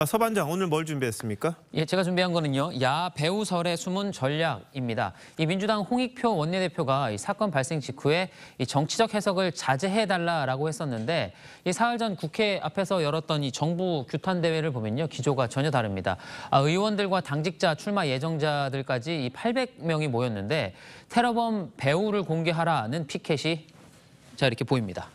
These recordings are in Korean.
서반장, 오늘 뭘 준비했습니까? 예, 제가 준비한 거는요. 야 배우설의 숨은 전략입니다. 이 민주당 홍익표 원내대표가 이 사건 발생 직후에 이 정치적 해석을 자제해달라라고 했었는데 이 사흘 전 국회 앞에서 열었던 이 정부 규탄 대회를 보면요. 기조가 전혀 다릅니다. 의원들과 당직자, 출마 예정자들까지 이 800명이 모였는데 테러범 배우를 공개하라는 피켓이 자 이렇게 보입니다.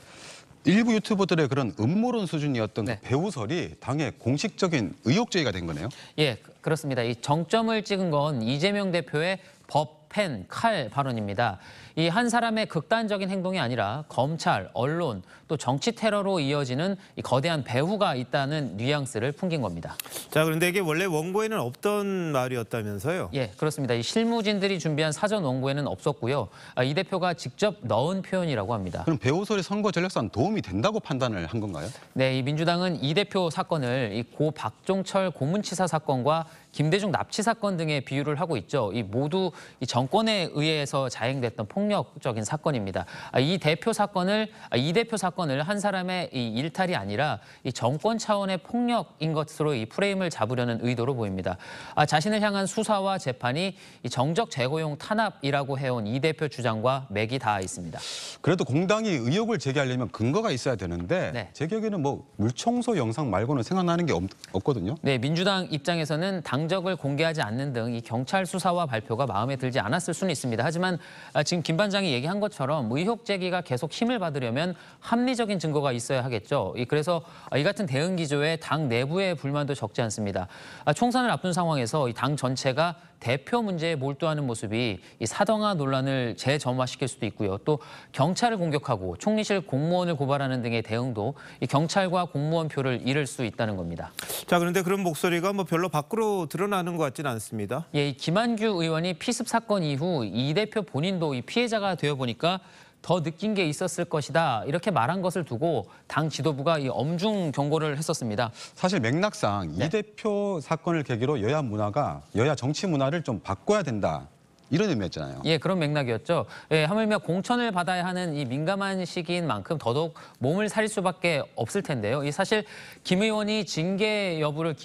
일부 유튜버들의 그런 음모론 수준이었던 네. 그 배우설이 당의 공식적인 의혹 제기가 된 거네요. 예, 그렇습니다. 이 정점을 찍은 건 이재명 대표의 법, 펜, 칼 발언입니다. 이 한 사람의 극단적인 행동이 아니라 검찰, 언론, 또 정치 테러로 이어지는 이 거대한 배후가 있다는 뉘앙스를 풍긴 겁니다. 자, 그런데 이게 원래 원고에는 없던 말이었다면서요? 예, 그렇습니다. 이 실무진들이 준비한 사전 원고에는 없었고요. 이 대표가 직접 넣은 표현이라고 합니다. 그럼 배우설이 선거 전략상 도움이 된다고 판단을 한 건가요? 네, 이 민주당은 이 대표 사건을 이 고 박종철 고문치사 사건과 김대중 납치 사건 등에 비유를 하고 있죠. 이 모두 이 정권에 의해서 자행됐던 폭력적인 사건입니다. 이 대표 사건을 한 사람의 이 일탈이 아니라 이 정권 차원의 폭력인 것으로 이 프레임을 잡으려는 의도로 보입니다. 자신을 향한 수사와 재판이 이 정적 제거용 탄압이라고 해온 이 대표 주장과 맥이 닿아 있습니다. 그래도 공당이 의혹을 제기하려면 근거가 있어야 되는데 네. 제 기억에는 뭐 물청소 영상 말고는 생각나는 게 없거든요. 네, 민주당 입장에서는 당적을 공개하지 않는 등 이 경찰 수사와 발표가 마음에 들지 않았을 수는 있습니다. 하지만 지금 김 반장이 얘기한 것처럼 의혹 제기가 계속 힘을 받으려면 합리적인 증거가 있어야 하겠죠. 그래서 이 같은 대응 기조에 당 내부의 불만도 적지 않습니다. 총선을 앞둔 상황에서 이 당 전체가 대표 문제에 몰두하는 모습이 이 사당화 논란을 재점화시킬 수도 있고요. 또 경찰을 공격하고 총리실 공무원을 고발하는 등의 대응도 이 경찰과 공무원 표를 잃을 수 있다는 겁니다. 자, 그런데 그런 목소리가 뭐 별로 밖으로 드러나는 것 같지는 않습니다. 예, 이 김한규 의원이 피습 사건 이후 이 대표 본인도 이 피해자가 되어 보니까 더 느낀 게 있었을 것이다 이렇게 말한 것을 두고 당 지도부가 이 엄중 경고를 했었습니다. 사실 맥락상 네. 이 대표 사건을 계기로 여야 정치 문화를 좀 바꿔야 된다. 이런 의미였잖아요. 예, 그런 맥락이었죠. 예, 하물며 공천을 받아야 하는 이 민감한 시기인 만큼 더더욱 몸을 사릴 수밖에 없을 텐데요. 이 사실 김 의원의 징계 여부를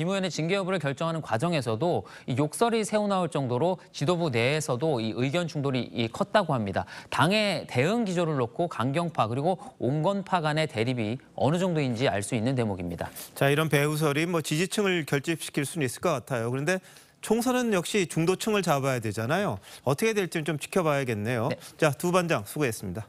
결정하는 과정에서도 이 욕설이 새어나올 정도로 지도부 내에서도 이 의견 충돌이 컸다고 합니다. 당의 대응 기조를 놓고 강경파 그리고 온건파 간의 대립이 어느 정도인지 알 수 있는 대목입니다. 자, 이런 배우설이 뭐 지지층을 결집시킬 수는 있을 것 같아요. 그런데 총선은 역시 중도층을 잡아야 되잖아요. 어떻게 될지는 좀 지켜봐야겠네요. 네. 자, 두 반장 수고했습니다.